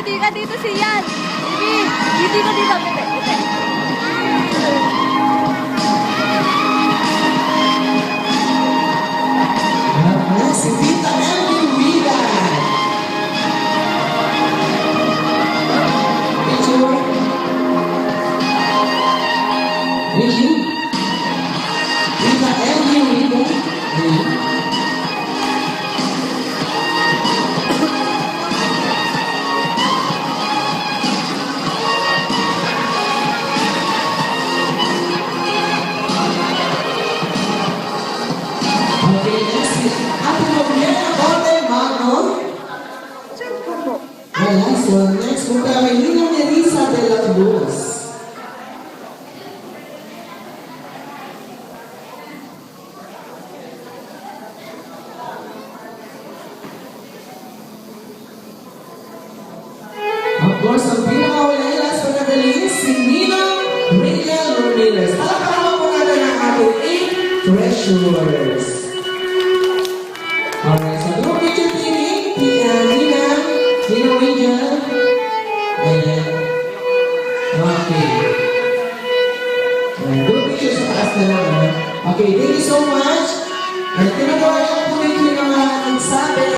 Ngiti ka dito si Yan. Ngiti ka dito. Si Tita Elvin Vida. Picture. Vicky. Tita Elvin Vida. Okay, next is Ate Mariana Bote Magno. Ayan, so next punta kay Nina Melissa de la Cruz. Of course, ang pinakawala last but not the least, si Nina Rachel Ramirez. Palakpakan po natin ang ating 8 treasurers. Alright, so group picture taking, Nina Rachel, ayan, okay. Group picture sa taas na lang. Okay, thank you so much. At pinagawa niyo po dito yung mga nagsabi